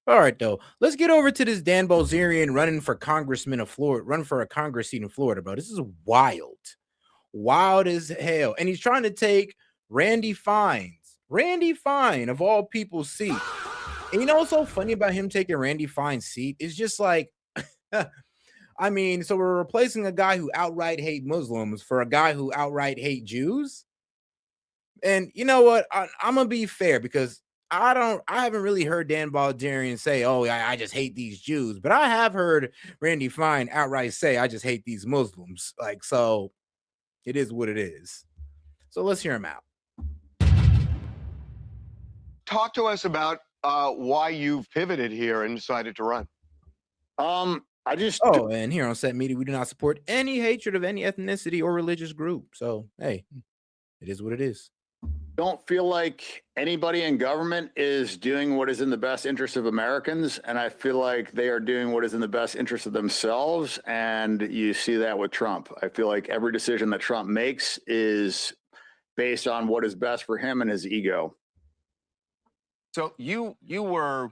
All right, though. Let's get over to this Dan Bilzerian running for congressman of Florida, run for a Congress seat in Florida, bro. This is wild. Wild as hell. And he's trying to take Randy Fine of all people's seat. And you know what's so funny about him taking Randy Fine's seat? It's just like, I mean, so we're replacing a guy who outright hate Muslims for a guy who outright hate Jews. And you know what? I'm gonna be fair because I haven't really heard Dan Bilzerian say, "Oh, I just hate these Jews," but I have heard Randy Fine outright say, "I just hate these Muslims." Like, so it is what it is. So let's hear him out. Talk to us about why you've pivoted here and decided to run. And here on S.E.T Media, we do not support any hatred of any ethnicity or religious group. So hey, it is what it is. Don't feel like anybody in government is doing what is in the best interest of Americans. And I feel like they are doing what is in the best interest of themselves. And you see that with Trump. I feel like every decision that Trump makes is based on what is best for him and his ego. So you were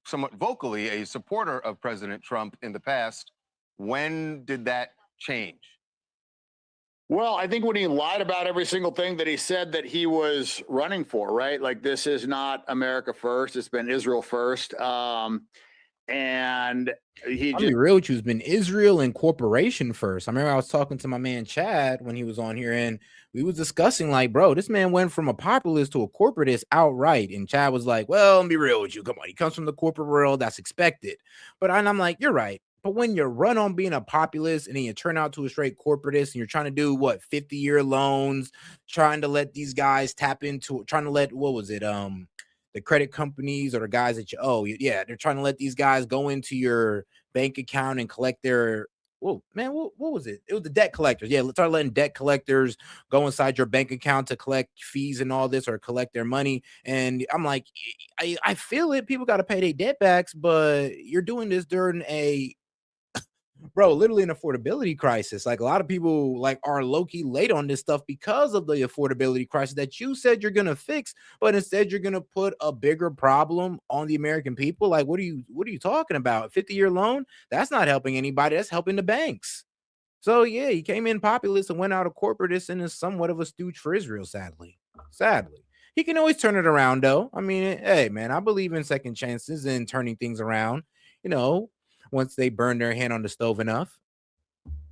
somewhat vocally a supporter of President Trump in the past. When did that change? Well, I think when he lied about every single thing that he said that he was running for, right? Like, this is not America first. It's been Israel first. And he I'll be real with you, it's been Israel and corporation first. I remember I was talking to my man Chad when he was on here, and we was discussing, like, bro, this man went from a populist to a corporatist outright. And Chad was like, well, let me be real with you. Come on, he comes from the corporate world. That's expected. But I'm like, you're right. But when you run on being a populist and then you turn out to a straight corporatist and you're trying to do what, 50-year loans, trying to let these guys tap into, trying to let, what was it? The credit companies or the guys that you owe. Yeah, they're trying to let these guys go into your bank account and collect their, whoa, man, what was it? It was the debt collectors. Yeah, let's start letting debt collectors go inside your bank account to collect fees and all this or collect their money. And I'm like, I feel it. People got to pay their debt backs, but you're doing this during a, bro, literally an affordability crisis. Like, a lot of people like are low-key late on this stuff because of the affordability crisis that you said you're gonna fix, but instead you're gonna put a bigger problem on the American people. Like, what are you talking about? 50-year loan? That's not helping anybody. That's helping the banks. So yeah, he came in populist and went out of corporatist and is somewhat of a stooge for Israel, sadly. Sadly. He can always turn it around though. I mean, hey man, I believe in second chances and turning things around, you know, once they burn their hand on the stove enough.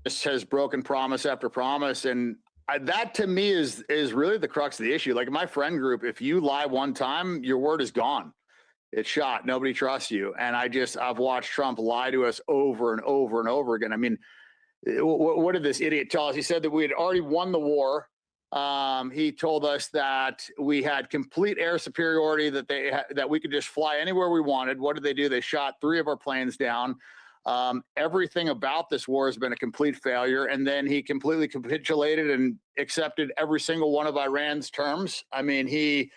just has broken promise after promise. And that to me is really the crux of the issue. Like, in my friend group, if you lie one time, your word is gone. It's shot. Nobody trusts you. And I've watched Trump lie to us over and over and over again. I mean, what did this idiot tell us? He said that we had already won the war. He told us that we had complete air superiority, that we could just fly anywhere we wanted. What did they do? They shot 3 of our planes down. Everything about this war has been a complete failure. And then he completely capitulated and accepted every single one of Iran's terms. I mean, he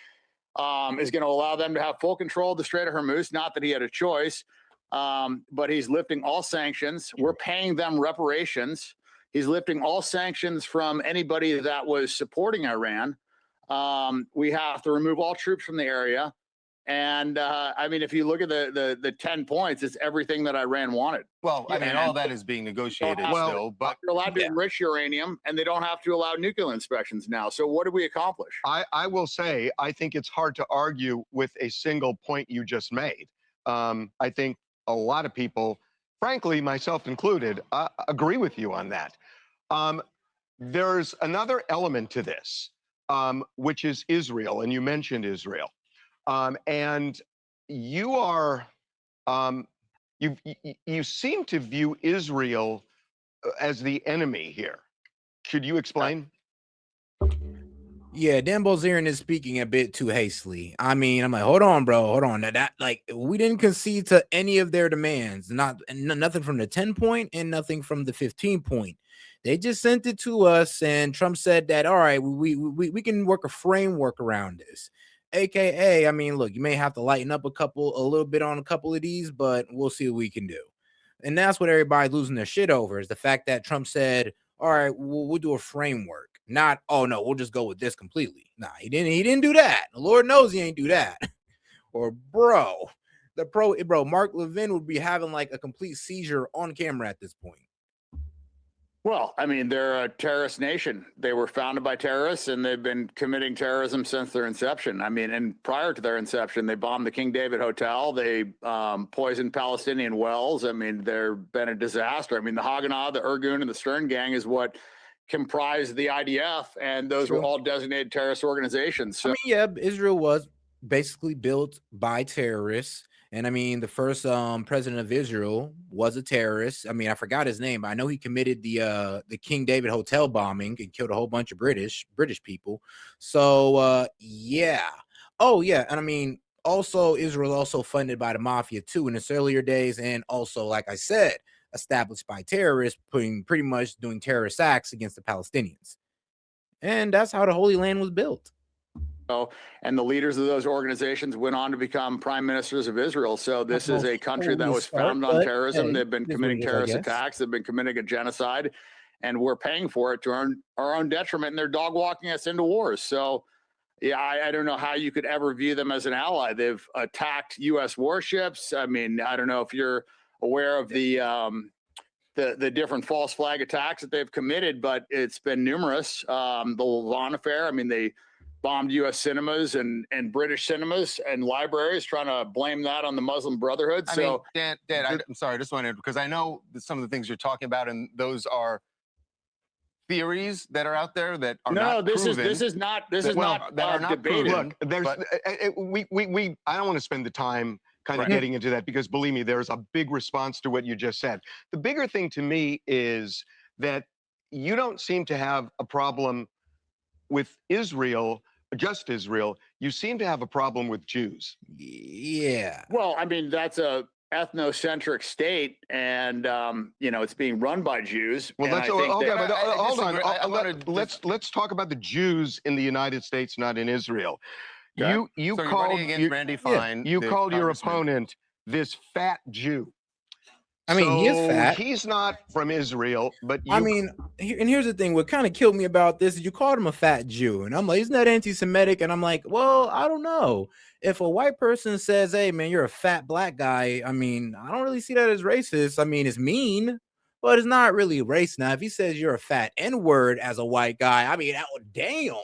is going to allow them to have full control of the Strait of Hormuz. Not that he had a choice, but he's lifting all sanctions. We're paying them reparations. He's lifting all sanctions from anybody that was supporting Iran. We have to remove all troops from the area. And I mean, if you look at the 10 points, it's everything that Iran wanted. Well, I mean, all that is being negotiated still, but they're allowed to enrich uranium, and they don't have to allow nuclear inspections now. So what did we accomplish? I will say, I think it's hard to argue with a single point you just made. I think a lot of people, frankly, myself included, agree with you on that. There's another element to this, which is Israel, and you mentioned Israel. And you are, you seem to view Israel as the enemy here. Could you explain? Yeah, Dan Bilzerian is speaking a bit too hastily. I mean, I'm like, hold on, bro, hold on. That like, we didn't concede to any of their demands, nothing from the 10 point and nothing from the 15 point. They just sent it to us, and Trump said that, all right, we can work a framework around this. AKA, I mean, look, you may have to lighten up a little bit on a couple of these, but we'll see what we can do. And that's what everybody's losing their shit over, is the fact that Trump said, all right, we'll do a framework. Not, oh no, we'll just go with this completely. Nah, he didn't do that. The Lord knows he ain't do that. Or bro, bro, Mark Levin would be having like a complete seizure on camera at this point. Well, I mean, they're a terrorist nation. They were founded by terrorists, and they've been committing terrorism since their inception. I mean, and prior to their inception, they bombed the King David Hotel. They poisoned Palestinian wells. I mean, they've been a disaster. I mean, the Haganah, the Irgun, and the Stern Gang is what comprised the IDF, and those were all designated terrorist organizations. So, I mean, yeah, Israel was basically built by terrorists. And I mean, the first president of Israel was a terrorist. I mean, I forgot his name, but I know he committed the King David Hotel bombing and killed a whole bunch of British people. So yeah. Oh yeah, and I mean, also Israel is also funded by the mafia too in its earlier days, and also, like I said, established by terrorists, pretty much doing terrorist acts against the Palestinians. And that's how the Holy Land was built. And the leaders of those organizations went on to become prime ministers of Israel. So this is a country that was founded on terrorism. They've been committing terrorist attacks. They've been committing a genocide, and we're paying for it to our own detriment. And they're dog walking us into wars. So, yeah, I don't know how you could ever view them as an ally. They've attacked U.S. warships. I mean, I don't know if you're aware of the different false flag attacks that they've committed, but it's been numerous. The Lavon affair. I mean, they bombed U.S. cinemas and British cinemas and libraries, trying to blame that on the Muslim Brotherhood. I mean, Dan, I'm sorry, I just wanted, because I know that some of the things you're talking about, and those are theories that are out there that are not proven. This is not debated. Look, there's I don't want to spend the time kind of getting into that, because believe me, there's a big response to what you just said. The bigger thing to me is that you don't seem to have a problem with Israel, just Israel. You seem to have a problem with Jews. Yeah. Well, I mean, that's a ethnocentric state, and it's being run by Jews. Well, hold on. Let's talk about the Jews in the United States, not in Israel. Okay. You so called Randy Fine. You called your opponent this fat Jew. I mean, he is fat. He's not from Israel, but I mean, and here's the thing: what kind of killed me about this is you called him a fat Jew, and I'm like, isn't that anti-Semitic? And I'm like, well, I don't know. If a white person says, "Hey, man, you're a fat black guy," I mean, I don't really see that as racist. I mean, it's mean, but it's not really race. Now, if he says you're a fat N-word as a white guy, I mean, damn.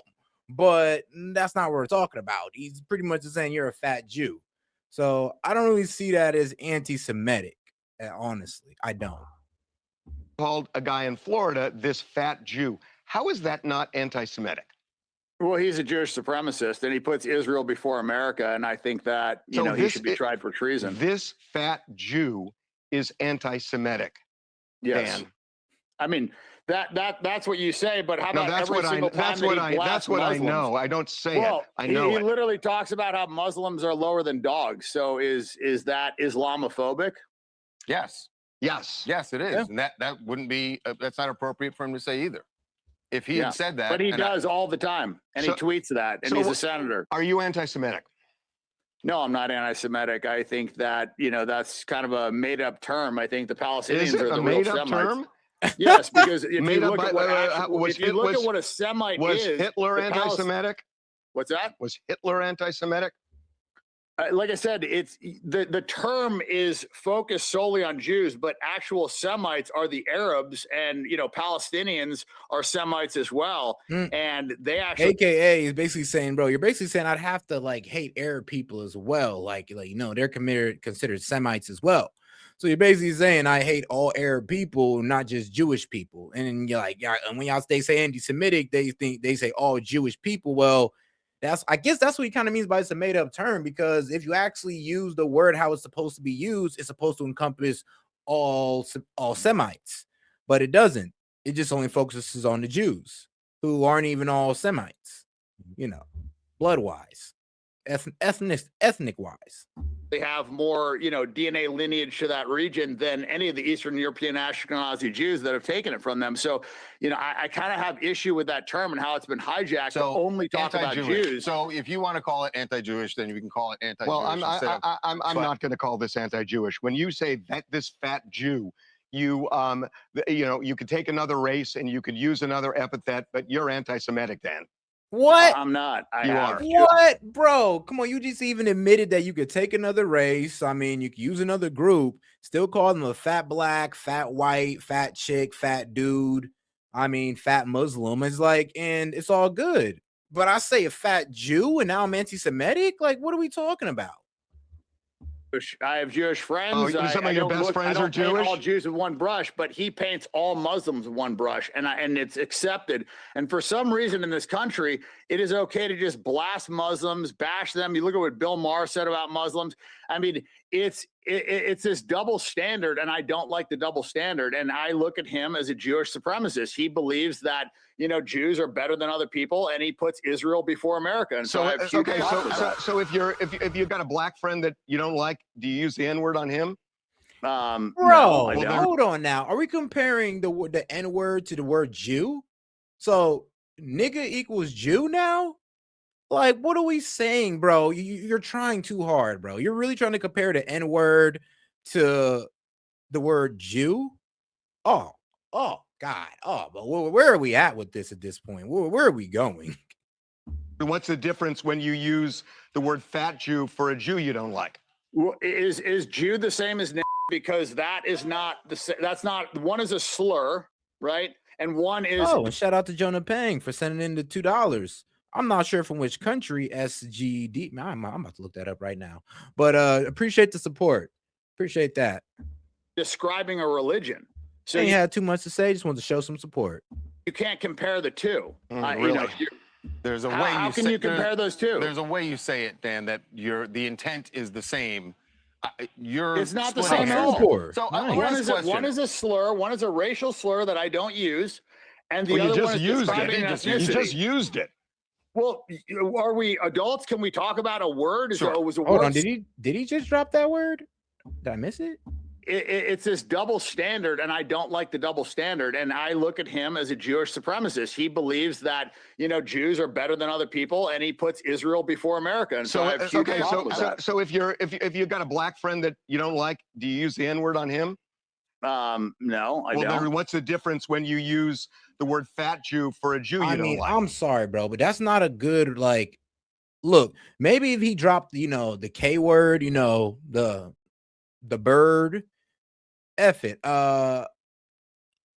But that's not what we're talking about. He's pretty much just saying you're a fat Jew. So I don't really see that as anti-Semitic. Honestly, I don't. Called a guy in Florida this fat Jew. How is that not anti-Semitic? Well, he's a Jewish supremacist, and he puts Israel before America, and I think that he should be tried for treason. This fat Jew is anti-Semitic. Yes. Dan. I mean, that's what you say, but how about every single time that's what I know. I don't say it. I know he literally talks about how Muslims are lower than dogs. So is that Islamophobic? Yes. Yes. Yes, it is. Yeah. And that wouldn't be, that's not appropriate for him to say either. If he had said that. But he does all the time. And he tweets that. And he's a senator. Are you anti-Semitic? No, I'm not anti-Semitic. I think that, that's kind of a made-up term. I think the Palestinians are the real Semites. Term? Yes, because if you look at what a Semite is. Was Hitler anti-Semitic? What's that? Was Hitler anti-Semitic? Like I said, it's the term is focused solely on Jews, but actual Semites are the Arabs, and Palestinians are Semites as well. And they actually, AKA, is basically saying, bro, you're basically saying I'd have to hate Arab people as well, they're considered Semites as well. So you're basically saying I hate all Arab people, not just Jewish people. And you're like, yeah, and when they say anti-Semitic, they say all Jewish people. Well, I guess that's what he kind of means by it's a made-up term, because if you actually use the word how it's supposed to be used, it's supposed to encompass all Semites, but it doesn't. It just only focuses on the Jews, who aren't even all Semites, blood-wise, ethnic-wise. They have more, DNA lineage to that region than any of the Eastern European Ashkenazi Jews that have taken it from them. So, I kind of have issue with that term and how it's been hijacked to only talk about Jews. So if you want to call it anti-Jewish, then you can call it anti-Jewish. Well, I'm not going to call this anti-Jewish. When you say that this fat Jew, you could take another race and you could use another epithet, but you're anti-Semitic, Dan. What? I'm not. You are. What, bro? Come on, you just even admitted that you could take another race. I mean, you could use another group, still call them a fat black, fat white, fat chick, fat dude. I mean, fat Muslim. It's like, and it's all good. But I say a fat Jew, and now I'm anti-Semitic. Like, what are we talking about? I have Jewish friends. Oh, some of your best friends are Jewish? All Jews with one brush, but he paints all Muslims with one brush, and it's accepted. And for some reason in this country, it is okay to just blast Muslims, bash them. You look at what Bill Maher said about Muslims. I mean, it's this double standard, and I don't like the double standard. And I look at him as a Jewish supremacist. He believes that Jews are better than other people, and he puts Israel before America. And so if you've got a black friend that you don't like, do you use the N-word on him? Bro, no, hold on now. Are we comparing the N-word to the word Jew? So nigga equals Jew now? Like, what are we saying, bro? You're trying too hard, bro. You're really trying to compare the N-word to the word Jew? Oh, God. Oh, but where are we at with this at this point? Where are we going? What's the difference when you use the word fat Jew for a Jew you don't like? Well, is Jew the same as because that is not that's not, one is a slur, right? And one is and shout out to Jonah Pang for sending in the $2. I'm not sure from which country, SGD. I'm about to look that up right now. But appreciate the support. Appreciate that. describing a religion. So you had too much to say. Just wanted to show some support. You can't compare the two. Really? There's a way. How can you compare those two? There's a way you say it, Dan, that the intent is the same. It's not the same at all. So nice. One is a slur, one is a racial slur that I don't use, and the other one is describing an ethnicity. You just used it. Well, are we adults? Can we talk about a word? Sure. Hold on. Did he just drop that word? Did I miss it? It's this double standard, and I don't like the double standard. And I look at him as a Jewish supremacist. He believes that Jews are better than other people, and he puts Israel before America. And so if you've got a black friend that you don't like, do you use the N-word on him? No, I don't. Then what's the difference when you use the word fat Jew for a Jew you don't like? I'm sorry, bro, but that's not a good look. Maybe if he dropped the K word, the bird. F it. I'm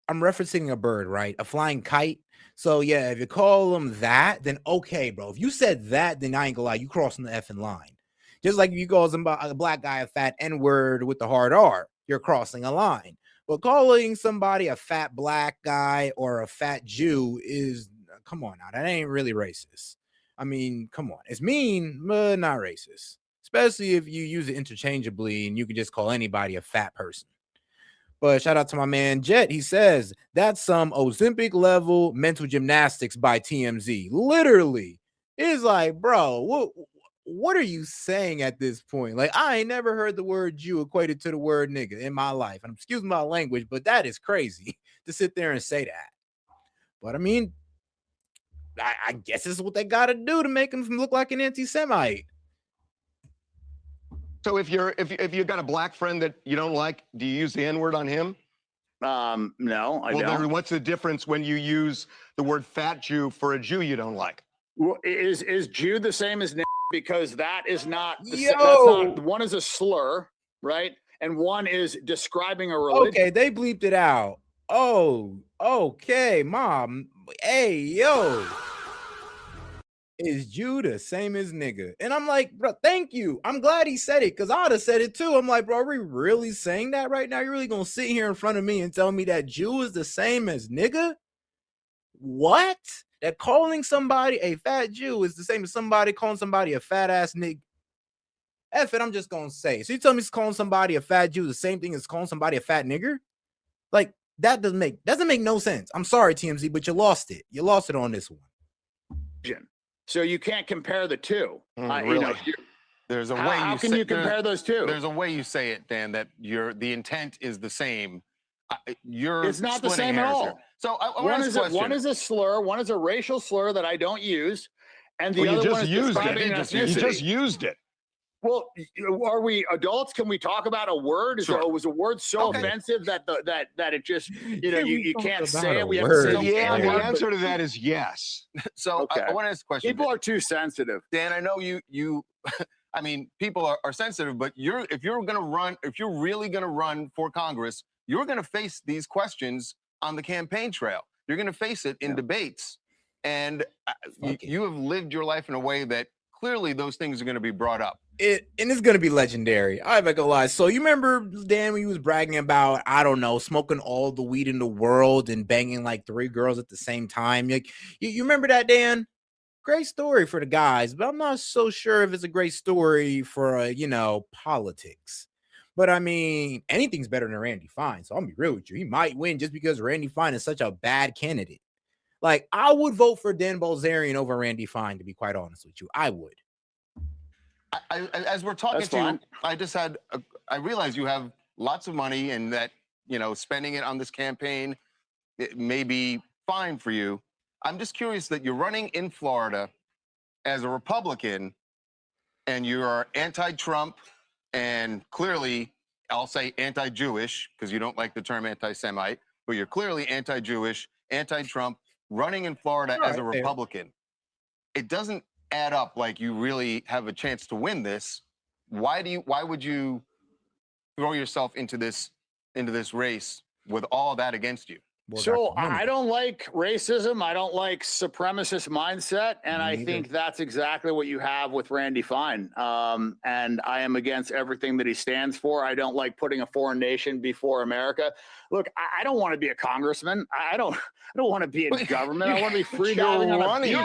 referencing a bird, right? A flying kite. So yeah, if you call him that, then okay, bro. If you said that, then I ain't gonna lie, you crossing the effing line. Just like if you call a black guy a fat N-word with the hard R, you're crossing a line. But calling somebody a fat black guy or a fat Jew is, come on now, that ain't really racist. I mean, come on. It's mean, but not racist. Especially if you use it interchangeably and you can just call anybody a fat person. But shout out to my man Jet. He says that's some Ozempic level mental gymnastics by TMZ. Literally, it's like, bro, what are you saying at this point? Like, I ain't never heard the word Jew equated to the word nigga in my life. And excuse my language, but that is crazy to sit there and say that. But I mean, I guess this is what they got to do to make him look like an anti-Semite. So if you've got a black friend that you don't like, do you use the N-word on him? No, I don't. Then what's the difference when you use the word fat Jew for a Jew you don't like? Well, is Jew the same as because that is not. That's not, one is a slur, right? And one is describing a religion. Okay, they bleeped it out. Oh, okay, mom. Hey, yo. Is Jew the same as nigga? And I'm like, bro, thank you. I'm glad he said it because I'd have said it too. I'm like, bro, are we really saying that right now? You're really gonna sit here in front of me and tell me that Jew is the same as nigga? What? That calling somebody a fat Jew is the same as somebody calling somebody a fat ass nigga? F it, I'm just gonna say. So you tell me it's calling somebody a fat Jew the same thing as calling somebody a fat nigger? Like, that doesn't make no sense. I'm sorry, TMZ, but you lost it. You lost it on this one. So you can't compare the two. Really? There's a way. How can you compare those two? There's a way you say it, Dan, that the intent is the same. It's not the same at all. So one is a slur, one is a racial slur that I don't use, and the other one is describing an ethnicity. You just used it. Well, are we adults? Can we talk about a word? Was a word so offensive that that it just, you can't say it? We have to say yeah. The answer to that is yes. So I want to ask a question. People are too sensitive. Dan, I know you. I mean, people are sensitive, but if you're really going to run for Congress, you're going to face these questions on the campaign trail. You're going to face it in debates, and you have lived your life in a way that clearly those things are going to be brought up. And it's going to be legendary. I'm not going to lie. So you remember, Dan, when he was bragging about, I don't know, smoking all the weed in the world and banging like 3 girls at the same time? Like, you remember that, Dan? Great story for the guys, but I'm not so sure if it's a great story for, politics. But I mean, anything's better than Randy Fine. So I'll be real with you. He might win just because Randy Fine is such a bad candidate. Like, I would vote for Dan Bilzerian over Randy Fine, to be quite honest with you. I would. As we're talking to you, I realize you have lots of money and that, spending it on this campaign, it may be fine for you. I'm just curious that you're running in Florida as a Republican and you are anti-Trump and clearly, I'll say anti-Jewish because you don't like the term anti-Semite, but you're clearly anti-Jewish, anti-Trump, running in Florida as a Republican. It doesn't add up like you really have a chance to win this. Why would you throw yourself into this race with all that against you? So I don't like racism. I don't like supremacist mindset. And I think that's exactly what you have with Randy Fine. And I am against everything that he stands for. I don't like putting a foreign nation before America. Look, I don't want to be a congressman. I don't want to be in government. I want to be free driving on a beach.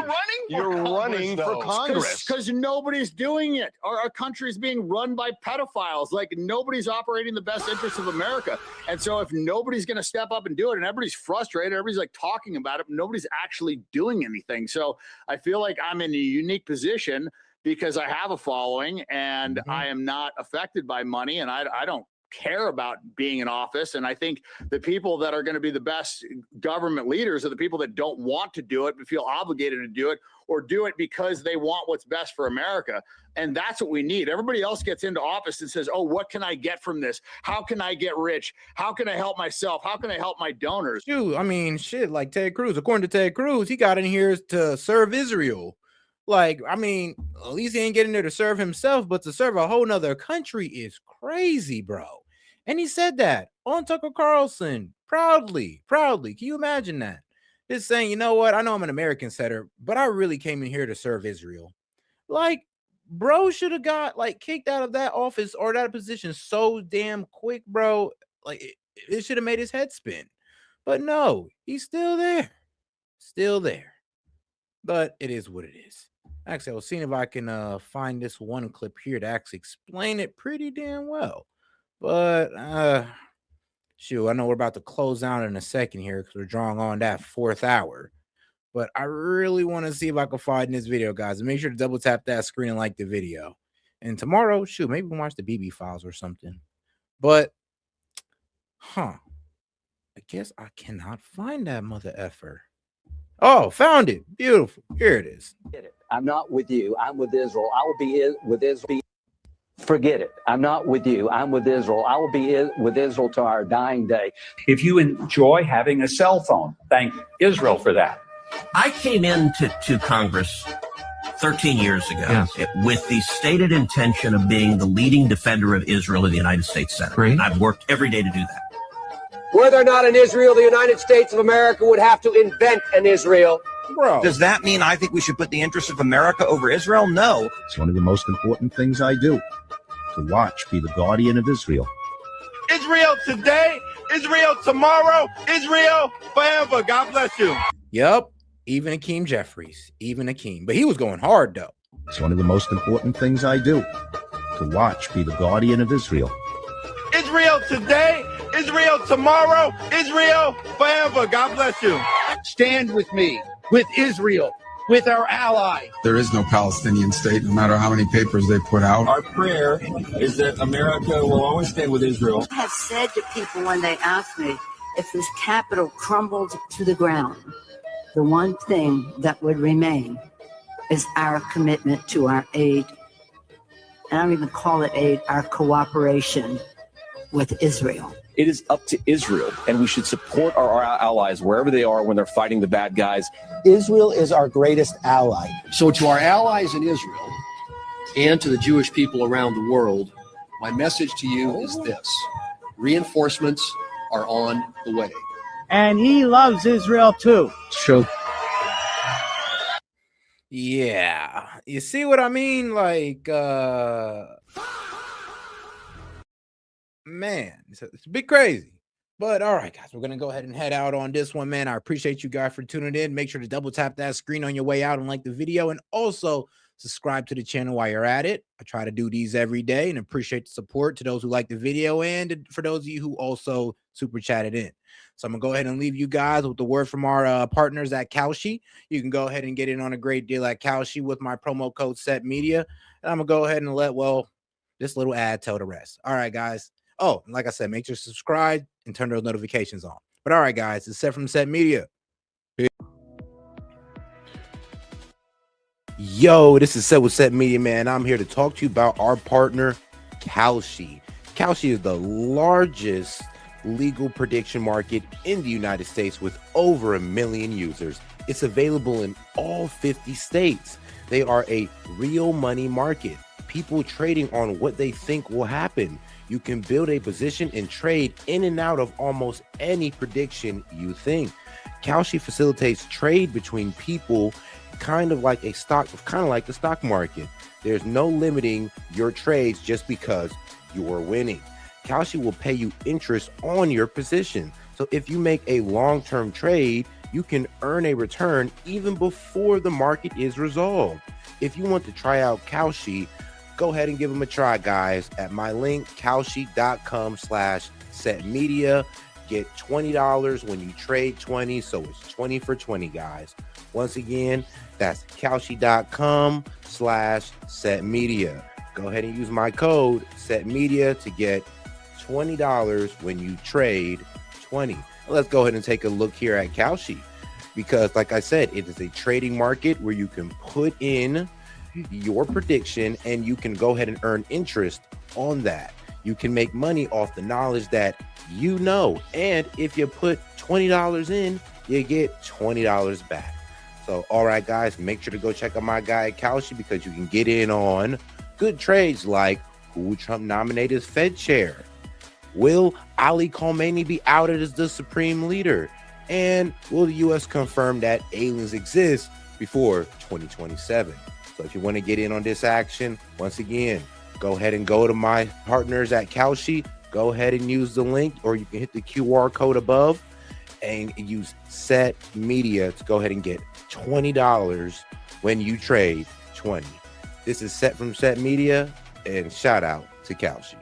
You're running for Congress. Because nobody's doing it. Our country's being run by pedophiles. Like, nobody's operating the best interests of America. And so if nobody's going to step up and do it, and everybody's frustrated, everybody's like talking about it, but nobody's actually doing anything. So I feel like I'm in a unique position because I have a following and I am not affected by money, and I don't care about being in office. And I think the people that are going to be the best government leaders are the people that don't want to do it but feel obligated to do it, or do it because they want what's best for America. And that's what we need. Everybody else gets into office and says, oh, what can I get from this? How can I get rich? How can I help myself? How can I help my donors? Dude, I mean, shit, like Ted Cruz. According to Ted Cruz, he got in here to serve Israel. Like, I mean, at least he ain't getting there to serve himself, but to serve a whole nother country is crazy, bro. And he said that on Tucker Carlson, proudly. Can you imagine that? Just saying, you know what? I know I'm an American setter, but I really came in here to serve Israel. Like, bro should have got like kicked out of that office or that position so damn quick, bro. Like, it should have made his head spin. But no, he's still there. But it is what it is. Actually, I was seeing if I can find this one clip here to actually explain it pretty damn well. But shoot, I know we're about to close out in a second here because we're drawing on that 4th hour. But I really want to see if I can find this video, guys. And make sure to double tap that screen and like the video. And tomorrow, shoot, maybe we can watch the BB Files or something. But, I guess I cannot find that mother effer. Oh, found it. Beautiful. Here it is. I'm not with you. I'm with Israel. I will be with Israel. Forget it. I'm not with you. I'm with Israel. I will be with Israel to our dying day. If you enjoy having a cell phone, thank Israel for that. I came into Congress 13 years ago with the stated intention of being the leading defender of Israel in the United States Senate. And I've worked every day to do that. Whether or not in Israel, the United States of America would have to invent an Israel. Bro. Does that mean I think we should put the interests of America over Israel? No. It's one of the most important things I do. To watch, be the guardian of Israel. Israel today, Israel tomorrow, Israel forever. God bless you. Yep. Even Akeem Jeffries. Even Akeem. But he was going hard, though. It's one of the most important things I do. To watch, be the guardian of Israel. Israel today, Israel tomorrow, Israel forever. God bless you. Stand with me, with Israel, with our ally. There is no Palestinian state, no matter how many papers they put out. Our prayer is that America will always stand with Israel. I have said to people when they ask me if this capital crumbled to the ground, the one thing that would remain is our commitment to our aid and I don't even call it aid, our cooperation with Israel. It is up to Israel, and we should support our allies wherever they are when they're fighting the bad guys. Israel is our greatest ally. So to our allies in Israel and to the Jewish people around the world, my message to you is this: reinforcements are on the way. And he loves Israel too. True. Yeah, you see what I mean? Like, man, it's a bit crazy. But all right, guys, we're gonna go ahead and head out on this one, man. I appreciate you guys for tuning in. Make sure to double tap that screen on your way out and like the video, and also subscribe to the channel while you're at it. I try to do these every day and appreciate the support to those who like the video and for those of you who also super chatted in. So I'm gonna go ahead and leave you guys with the word from our partners at Kalshi. You can go ahead and get in on a great deal at Kalshi with my promo code SET Media. And I'm gonna go ahead and let, well, this little ad tell the rest. All right, guys. Oh, and like I said, make sure to subscribe and turn those notifications on. But all right, guys, it's Seth from SET Media. Peace. Yo, this is Seth with SET Media, man. I'm here to talk to you about our partner, Kalshi. Kalshi is the largest legal prediction market in the United States with over 1 million users. It's available in all 50 states. They are a real money market. People trading on what they think will happen. You can build a position and trade in and out of almost any prediction you think. Kalshi facilitates trade between people, kind of like the stock market. There's no limiting your trades just because you're winning. Kalshi will pay you interest on your position. So if you make a long-term trade, you can earn a return even before the market is resolved. If you want to try out Kalshi, go ahead and give them a try, guys, at my link, kalshi.com/setmedia. Get $20 when you trade 20, so it's 20 for 20, guys. Once again, that's kalshi.com/setmedia. Go ahead and use my code SETmedia to get $20 when you trade 20. Let's go ahead and take a look here at Kalshi, because like I said, it is a trading market where you can put in your prediction and you can go ahead and earn interest on that. You can make money off the knowledge that you know, and if you put $20 in, you get $20 back. So all right, guys, make sure to go check out my guy at Kalshi, because you can get in on good trades like who will Trump nominate as Fed chair? Will Ali Khamenei be outed as the supreme leader? And will the U.S. confirm that aliens exist before 2027? So if you want to get in on this action, once again, go ahead and go to my partners at Kalshi. Go ahead and use the link, or you can hit the QR code above and use SET Media to go ahead and get $20 when you trade 20. This is Seth from SET Media, and shout out to Kalshi.